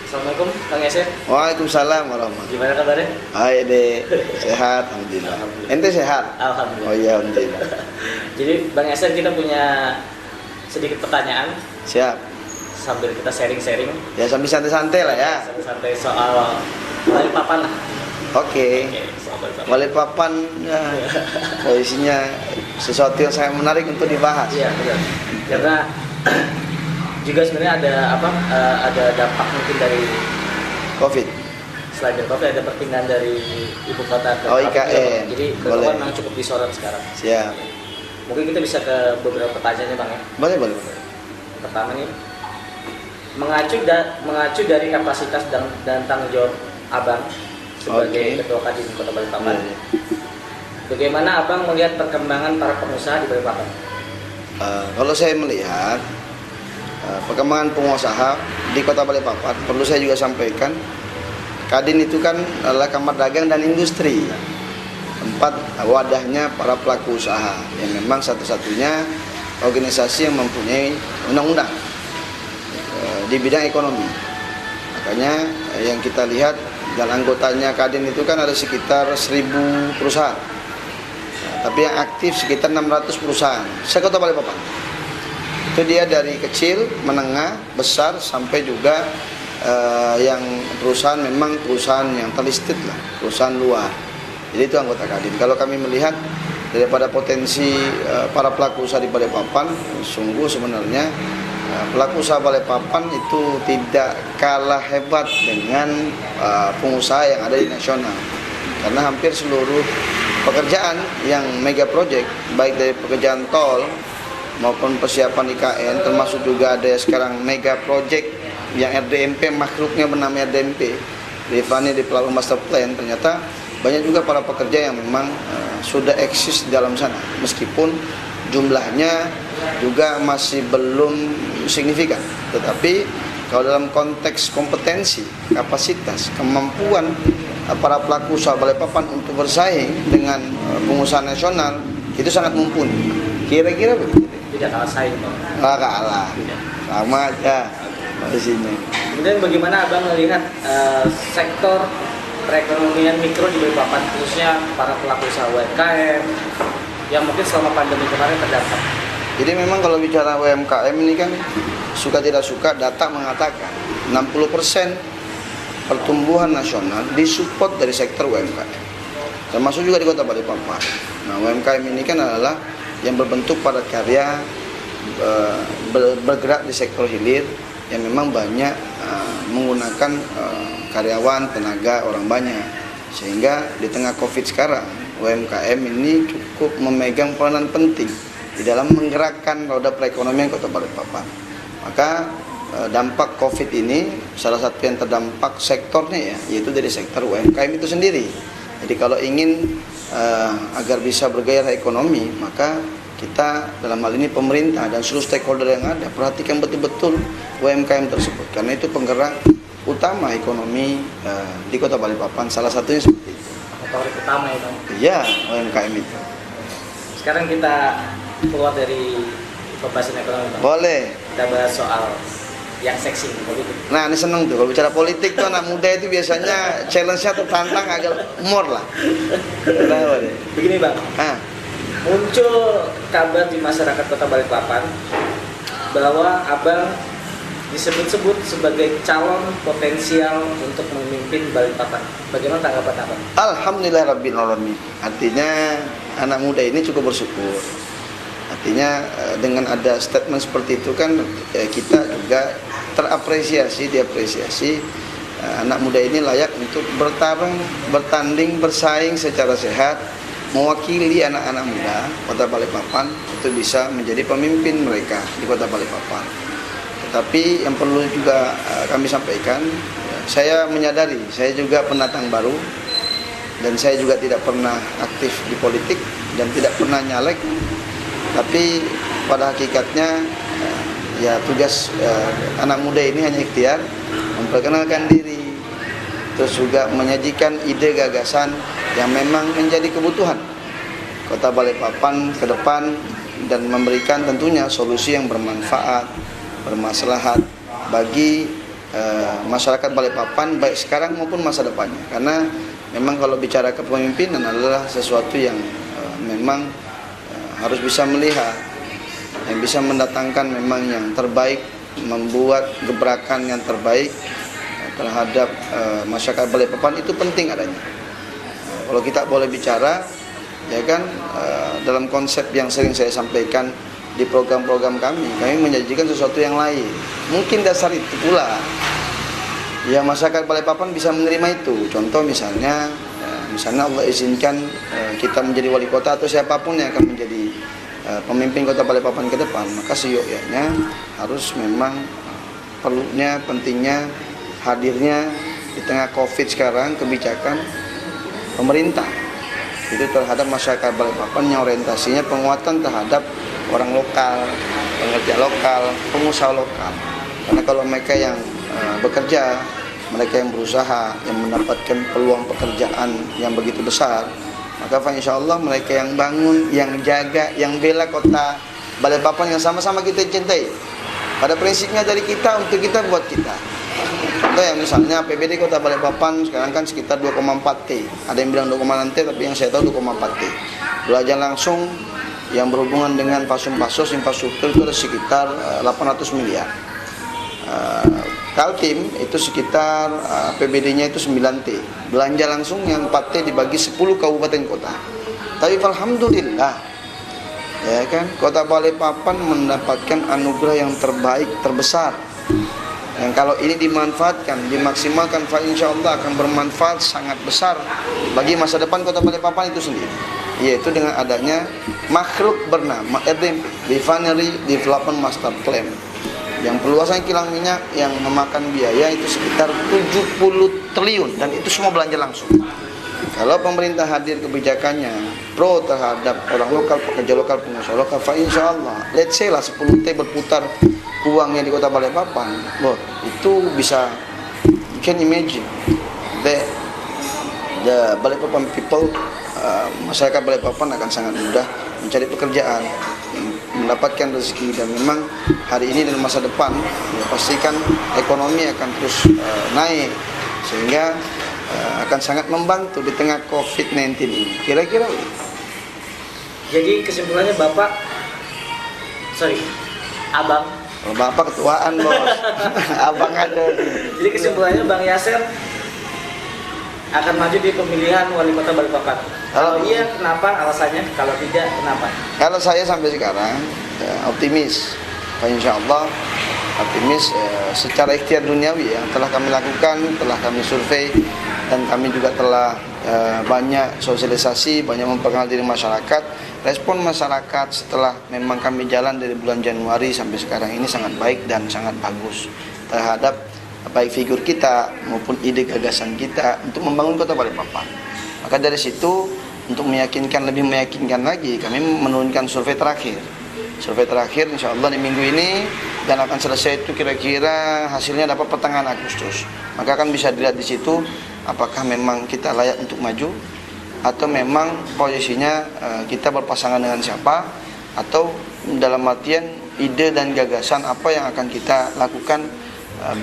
Assalamualaikum Kang Yasir. Waalaikumsalam warahmatullahi. Gimana kabarnya? Hai Dek, sehat alhamdulillah. Ente sehat? Alhamdulillah. Oh iya alhamdulillah. Jadi Bang Yasir, kita punya sedikit pertanyaan Siap. sambil kita sharing-sharing. Ya sambil santai-santai lah ya. Santai soal Balikpapan lah. Oke. Soal Balikpapan. Balikpapan ya, isinya sesuatu yang sangat menarik untuk dibahas. Iya benar. Karena juga sebenarnya ada dampak mungkin dari Covid. selain dari Covid, ada perpindahan dari ibu kota ke Oh, Balikpapan. IKN. Jadi Boleh. Balikpapan memang cukup disorot sekarang. Siap. Mungkin kita bisa ke beberapa pertanyaannya Bang ya. Boleh boleh. Pertama nih, mengacu dari kapasitas dan tanggung jawab Abang sebagai Oke. Ketua Kadin Kota Balikpapan. Iya, iya. Bagaimana Abang melihat perkembangan para pengusaha di Balikpapan? Kalau saya melihat perkembangan pengusaha di Kota Balikpapan, perlu saya juga sampaikan, Kadin itu kan adalah Kamar Dagang dan Industri, tempat wadahnya para pelaku usaha yang memang satu-satunya organisasi yang mempunyai undang-undang di bidang ekonomi. Makanya yang kita lihat dan anggotanya Kadin itu kan ada sekitar 1.000 perusahaan. Tapi yang aktif sekitar 600 perusahaan se-Kota Balikpapan. Itu dia dari kecil, menengah, besar sampai juga yang perusahaan memang perusahaan yang terlisted lah, perusahaan luar. Jadi itu anggota Kadin. Kalau kami melihat daripada potensi para pelaku usaha di Balikpapan, sungguh sebenarnya pelaku usaha Balikpapan itu tidak kalah hebat dengan pengusaha yang ada di nasional. Karena hampir seluruh pekerjaan yang mega project, baik dari pekerjaan tol maupun persiapan IKN, termasuk juga ada sekarang mega project yang RDMP, makhluknya bernama RDMP, Rifani di Pelabuhan Master Plan, ternyata banyak juga para pekerja yang memang sudah eksis di dalam sana, meskipun jumlahnya juga masih belum signifikan. Tetapi kalau dalam konteks kompetensi, kapasitas, kemampuan para pelaku usaha Balikpapan untuk bersaing dengan pengusaha nasional itu sangat mumpuni. Kira-kira begitu. Tidak kalah saing Bang. Nggak kalah, sama aja di sini. Kemudian bagaimana Abang melihat sektor perekonomian mikro di Balikpapan, khususnya para pelaku usaha UMKM yang mungkin selama pandemi kemarin terdampak? Jadi memang kalau bicara UMKM ini kan suka tidak suka data mengatakan 60% pertumbuhan nasional disupport dari sektor UMKM, termasuk juga di Kota Balikpapan. Nah, UMKM ini kan adalah yang berbentuk pada karya bergerak di sektor hilir yang memang banyak menggunakan karyawan, tenaga orang banyak, sehingga di tengah Covid sekarang UMKM ini cukup memegang peranan penting di dalam menggerakkan roda perekonomian Kota Balikpapan. Maka dampak Covid ini salah satu yang terdampak sektornya ya, yaitu dari sektor UMKM itu sendiri. Jadi kalau ingin agar bisa bergairah ekonomi, maka kita dalam hal ini pemerintah dan seluruh stakeholder yang ada perhatikan betul-betul UMKM tersebut, karena itu penggerak utama ekonomi di Kota Balikpapan, salah satunya seperti itu. Motor utama ya Bang. Iya, UMKM itu. Sekarang kita keluar dari pembahasan ekonomi Bang. Boleh. Kita bahas soal yang seksi politik. Nah, ini seneng tuh kalau bicara politik tuh anak muda itu biasanya challenge-nya tertantang agak humor lah. Kenapa deh? Begini Bang, muncul kabar di masyarakat Kota Balikpapan bahwa Abang disebut-sebut sebagai calon potensial untuk memimpin Balikpapan. Bagaimana tanggapan Abang? Alhamdulillah Rabbil Alamin. Artinya anak muda ini cukup bersyukur. Artinya dengan ada statement seperti itu kan kita juga diapresiasi anak muda ini layak untuk bertanding, bersaing secara sehat, mewakili anak-anak muda Kota Balikpapan untuk bisa menjadi pemimpin mereka di Kota Balikpapan. Tetapi yang perlu juga kami sampaikan, saya menyadari saya juga pendatang baru dan saya juga tidak pernah aktif di politik dan tidak pernah nyalek. Tapi pada hakikatnya ya tugas anak muda ini hanya ikhtiar memperkenalkan diri, terus juga menyajikan ide gagasan yang memang menjadi kebutuhan Kota Balikpapan ke depan dan memberikan tentunya solusi yang bermanfaat, bermaslahat bagi masyarakat Balikpapan baik sekarang maupun masa depannya. Karena memang kalau bicara kepemimpinan adalah sesuatu yang memang harus bisa melihat, yang bisa mendatangkan memang yang terbaik, membuat gebrakan yang terbaik terhadap masyarakat Balikpapan itu penting adanya. Kalau kita boleh bicara, ya kan, dalam konsep yang sering saya sampaikan di program-program kami menjanjikan sesuatu yang lain. Mungkin dasar itu pula ya masyarakat Balikpapan bisa menerima itu. Contoh misalnya Allah izinkan kita menjadi wali kota atau siapapun yang akan menjadi pemimpin kota Balikpapan ke depan, maka seyogyanya harus memang pentingnya hadirnya di tengah COVID sekarang kebijakan pemerintah itu terhadap masyarakat Balikpapan yang orientasinya penguatan terhadap orang lokal, pekerja lokal, pengusaha lokal. Karena kalau mereka yang bekerja, mereka yang berusaha, yang mendapatkan peluang pekerjaan yang begitu besar, maka insya Allah mereka yang bangun, yang jaga, yang bela kota Balikpapan yang sama-sama kita cintai. Pada prinsipnya dari kita untuk kita buat kita. Contoh yang misalnya APBD kota Balikpapan sekarang kan sekitar 2,4 T. Ada yang bilang 2,6 T, tapi yang saya tahu 2,4 T. Belanja langsung yang berhubungan dengan pasos infrastruktur itu ada sekitar 800 miliar. Kaltim itu sekitar PBD-nya itu 9 T. Belanja langsung yang 4 T dibagi 10 kabupaten kota. Tapi alhamdulillah, ya kan, kota Balikpapan mendapatkan anugerah yang terbaik, terbesar. Yang kalau ini dimanfaatkan, dimaksimalkan, insya Allah akan bermanfaat sangat besar bagi masa depan kota Balikpapan itu sendiri. Yaitu dengan adanya makhluk bernama RDMP, Refinery Development Master Plan, yang perluasan kilang minyak yang memakan biaya itu sekitar 70 triliun dan itu semua belanja langsung. Kalau pemerintah hadir kebijakannya pro terhadap orang lokal, pekerja lokal, pengusaha lokal, insya Allah, let's say lah 10 T berputar uangnya di kota Balikpapan, itu bisa, you can imagine the Balikpapan people, masyarakat Balikpapan akan sangat mudah mencari pekerjaan, mendapatkan rezeki, dan memang hari ini dan masa depan ya, pastikan ekonomi akan terus naik sehingga akan sangat membantu di tengah COVID-19 ini. Kira-kira. Jadi kesimpulannya Abang. Kalau Bapak ketuaan bos, Abang ada. Jadi kesimpulannya Bang Yasser akan maju di pemilihan wali kota Balikpapan. Kalau iya, kenapa? Alasannya. Kalau tidak, kenapa? Kalau saya sampai sekarang optimis, insya Allah optimis secara ikhtiar duniawi yang telah kami lakukan, telah kami survei, dan kami juga telah banyak sosialisasi, banyak mempengaruhi diri masyarakat. Respon masyarakat setelah memang kami jalan dari bulan Januari sampai sekarang ini sangat baik dan sangat bagus terhadap baik figur kita maupun ide gagasan kita untuk membangun kota Balikpapan. Maka dari situ untuk lebih meyakinkan lagi, kami menurunkan survei terakhir. Survei terakhir insya Allah di minggu ini dan akan selesai itu kira-kira hasilnya dapat pertengahan Agustus. Maka akan bisa dilihat di situ apakah memang kita layak untuk maju atau memang posisinya kita berpasangan dengan siapa, atau dalam artian ide dan gagasan apa yang akan kita lakukan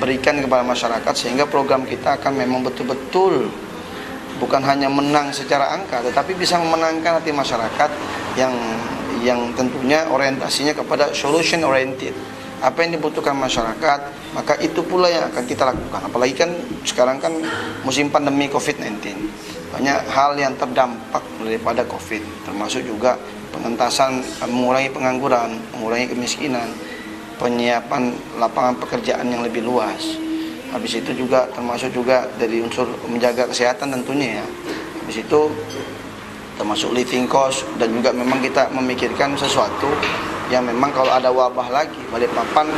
berikan kepada masyarakat sehingga program kita akan memang betul-betul bukan hanya menang secara angka tetapi bisa memenangkan hati masyarakat yang tentunya orientasinya kepada solution oriented. Apa yang dibutuhkan masyarakat, maka itu pula yang akan kita lakukan. Apalagi kan sekarang kan musim pandemi COVID-19. Banyak hal yang terdampak daripada COVID, termasuk juga pengentasan, mengurangi pengangguran, mengurangi kemiskinan, penyiapan lapangan pekerjaan yang lebih luas. Habis itu juga termasuk juga dari unsur menjaga kesehatan tentunya ya. Habis itu termasuk living cost, dan juga memang kita memikirkan sesuatu yang memang kalau ada wabah lagi Balikpapan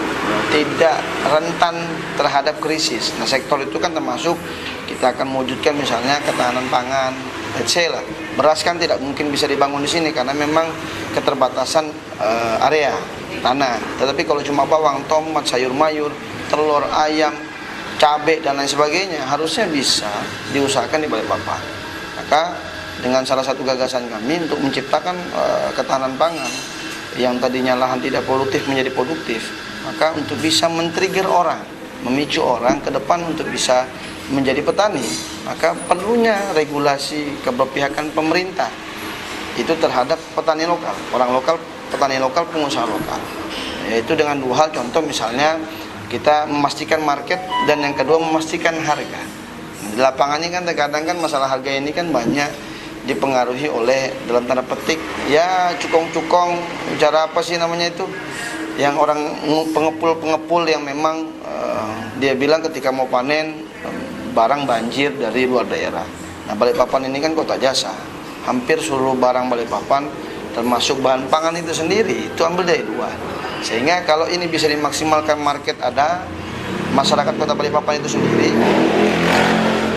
tidak rentan terhadap krisis. Nah sektor itu kan termasuk kita akan mewujudkan misalnya ketahanan pangan, let's say lah, beras kan tidak mungkin bisa dibangun di sini karena memang keterbatasan area tanah. Tetapi kalau cuma bawang, tomat, sayur mayur, telur, ayam, cabai dan lain sebagainya harusnya bisa diusahakan di Balikpapan. Maka dengan salah satu gagasan kami untuk menciptakan ketahanan pangan yang tadinya lahan tidak produktif menjadi produktif, maka untuk bisa men-trigger orang memicu orang ke depan untuk bisa menjadi petani, maka perlunya regulasi keberpihakan pemerintah itu terhadap petani lokal, orang lokal, petani lokal, pengusaha lokal. Yaitu dengan dua hal, contoh misalnya kita memastikan market dan yang kedua memastikan harga. Di lapangannya kan terkadang kan masalah harga ini kan banyak dipengaruhi oleh dalam tanda petik ya cukong-cukong, cara apa sih namanya itu, yang orang pengepul yang memang dia bilang ketika mau panen barang banjir dari luar daerah. Nah, Balikpapan ini kan kota jasa, hampir seluruh barang Balikpapan termasuk bahan pangan itu sendiri itu ambil dari luar. Sehingga kalau ini bisa dimaksimalkan, market ada, masyarakat kota Balikpapan itu sendiri,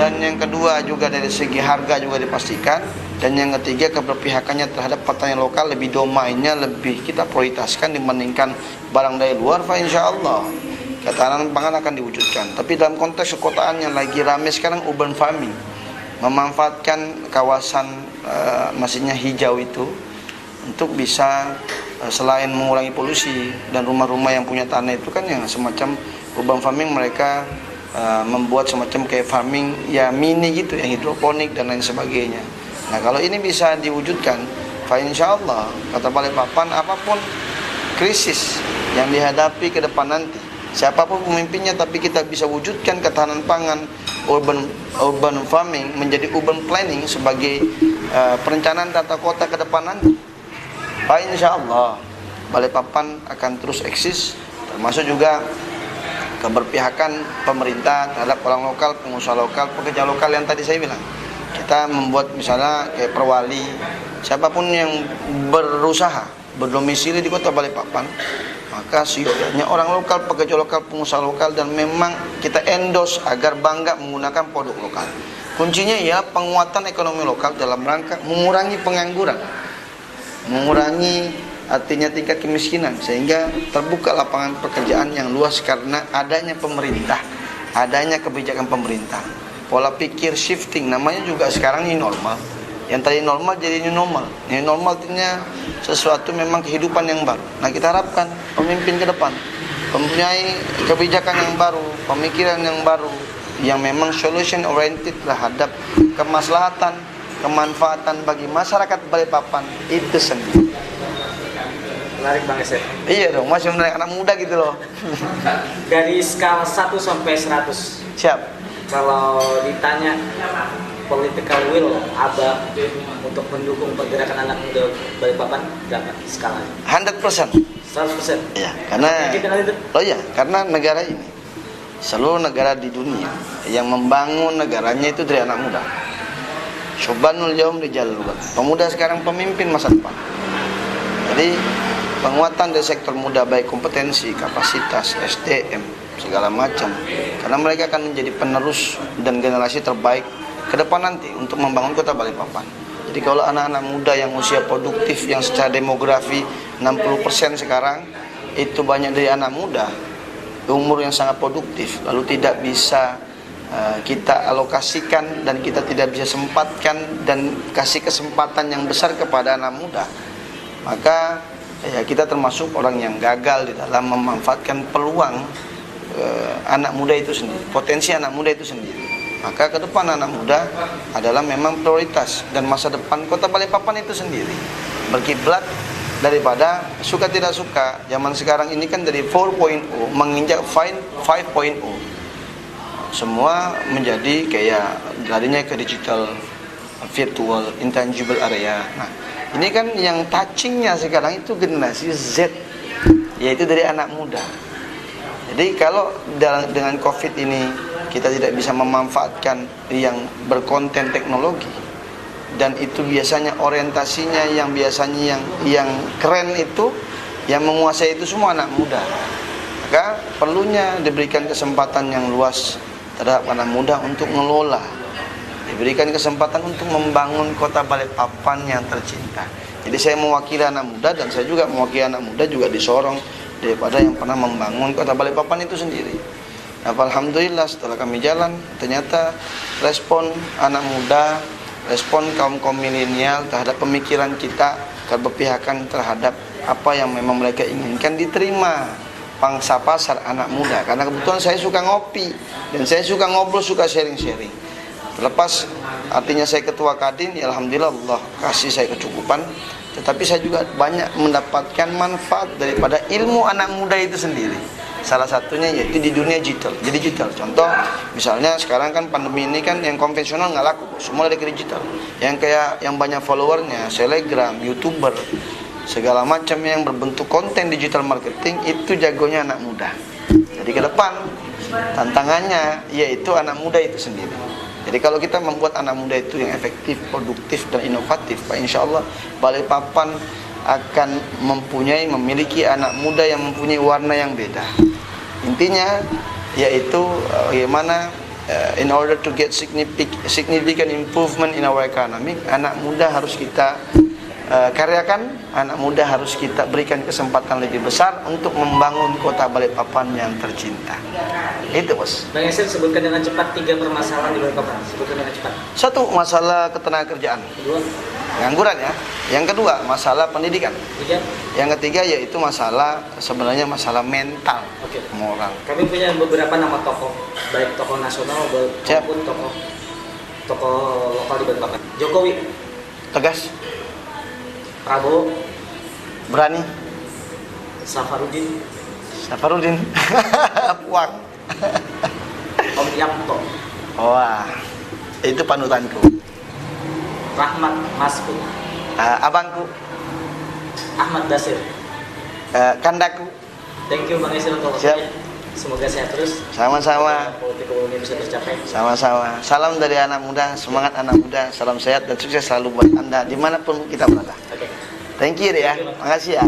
dan yang kedua juga dari segi harga juga dipastikan, dan yang ketiga keberpihakannya terhadap petani lokal, lebih domainnya lebih kita prioritaskan dibandingkan barang dari luar, insya Allah ketahanan pangan akan diwujudkan. Tapi dalam konteks kekotaan yang lagi ramai sekarang, urban farming, memanfaatkan kawasan maksudnya hijau itu untuk bisa selain mengurangi polusi, dan rumah-rumah yang punya tanah itu kan yang semacam urban farming, mereka membuat semacam kayak farming ya mini gitu, yang hidroponik dan lain sebagainya. Nah, kalau ini bisa diwujudkan, insya Allah kota Balikpapan apapun krisis yang dihadapi ke depan nanti, siapapun pemimpinnya, tapi kita bisa wujudkan ketahanan pangan, urban farming menjadi urban planning sebagai perencanaan tata kota ke depan nanti. Insya Allah Balikpapan akan terus eksis, termasuk juga keberpihakan pemerintah terhadap orang lokal, pengusaha lokal, pekerja lokal yang tadi saya bilang. Kita membuat misalnya kayak perwali, siapapun yang berusaha berdomisili di kota Balikpapan, maka seyogyanya orang lokal, pekerja lokal, pengusaha lokal, dan memang kita endorse agar bangga menggunakan produk lokal. Kuncinya ya penguatan ekonomi lokal dalam rangka mengurangi pengangguran, mengurangi artinya tingkat kemiskinan, sehingga terbuka lapangan pekerjaan yang luas karena adanya pemerintah, adanya kebijakan pemerintah. Pola pikir shifting, namanya juga sekarang ini normal. Yang tadi normal jadi new normal. New normal artinya sesuatu memang kehidupan yang baru. Nah, kita harapkan pemimpin ke depan mempunyai kebijakan yang baru, pemikiran yang baru, yang memang solution oriented terhadap kemaslahatan, kemanfaatan bagi masyarakat Balikpapan itu sendiri. Menarik Bang Esep. Iya dong, masih menarik anak muda gitu loh. Dari skala 1 sampai 100. Siap. Kalau ditanya political will Abang untuk mendukung pergerakan anak muda Balikpapan, berapa skalanya? 100%. 100%. Ya, karena negara ini, seluruh negara di dunia yang membangun negaranya itu dari anak muda. Syubanul yaum rijalul ghad. Pemuda sekarang pemimpin masa depan. Jadi penguatan dari sektor muda, baik kompetensi, kapasitas, SDM, segala macam, karena mereka akan menjadi penerus dan generasi terbaik ke depan nanti untuk membangun kota Balikpapan. Jadi kalau anak-anak muda yang usia produktif, yang secara demografi 60% sekarang itu banyak dari anak muda, umur yang sangat produktif, lalu tidak bisa kita alokasikan dan kita tidak bisa sempatkan dan kasih kesempatan yang besar kepada anak muda, maka ya kita termasuk orang yang gagal di dalam memanfaatkan peluang anak muda itu sendiri, potensi anak muda itu sendiri. Maka ke depan anak muda adalah memang prioritas, dan masa depan kota Balikpapan itu sendiri berkiblat daripada suka tidak suka. Zaman sekarang ini kan dari 4.0 menginjak 5.0, semua menjadi kayak larinya ke digital, virtual, intangible area. Nah, ini kan yang touchingnya sekarang itu generasi Z, yaitu dari anak muda. Jadi kalau dengan COVID ini kita tidak bisa memanfaatkan yang berkonten teknologi, dan itu biasanya orientasinya yang biasanya yang keren itu, yang menguasai itu semua anak muda, maka perlunya diberikan kesempatan yang luas terhadap anak muda untuk mengelola, diberikan kesempatan untuk membangun kota Balikpapan yang tercinta. Jadi saya mewakili anak muda, dan saya juga mewakili anak muda juga disorong daripada yang pernah membangun kota Balikpapan itu sendiri. Nah, alhamdulillah setelah kami jalan, ternyata respon anak muda, respon kaum milenial terhadap pemikiran kita, keberpihakan terhadap apa yang memang mereka inginkan diterima pangsa pasar anak muda, karena kebetulan saya suka ngopi dan saya suka ngobrol, suka sharing-sharing. Terlepas artinya saya ketua Kadin, ya alhamdulillah Allah kasih saya kecukupan, tetapi saya juga banyak mendapatkan manfaat daripada ilmu anak muda itu sendiri. Salah satunya yaitu di dunia digital. Jadi digital. Contoh, misalnya sekarang kan pandemi ini kan yang konvensional nggak laku, semua dari digital. Yang kayak yang banyak followernya, Telegram, YouTuber, segala macam yang berbentuk konten digital marketing itu jagonya anak muda. Jadi ke depan tantangannya yaitu anak muda itu sendiri. Jadi kalau kita membuat anak muda itu yang efektif, produktif dan inovatif, Pak, insya Allah Balikpapan akan memiliki anak muda yang mempunyai warna yang beda. Intinya yaitu bagaimana in order to get significant improvement in our economy, anak muda harus kita karyakan, anak muda harus kita berikan kesempatan lebih besar untuk membangun kota Balikpapan yang tercinta. Itu, Bos. Bang Yasir, sebutkan dengan cepat 3 permasalahan di Balikpapan. Sebutkan dengan cepat. 1, masalah ketenagakerjaan, Kedua, pengangguran ya. Yang kedua, masalah pendidikan. 3. Yang ketiga yaitu masalah sebenarnya masalah mental, Oke. moral. Kami punya beberapa nama tokoh, baik tokoh nasional Siap. maupun tokoh lokal di Balikpapan. Jokowi, Tegas, Prabowo, berani, Safarudin, Safarudin, Puak. Om Yamto, Wah, itu panutanku. Rahmat Masku, Abangku, Ahmad Basir. kandaku. Thank you Bang Yasir untuk Siap. waktunya. Semoga sehat terus. Sama-sama. Politik umumnya bisa tercapai. Sama-sama. Salam dari anak muda, semangat anak muda, salam sehat dan sukses selalu buat Anda dimanapun kita berada. Oke. Thank you ya. Makasih ya.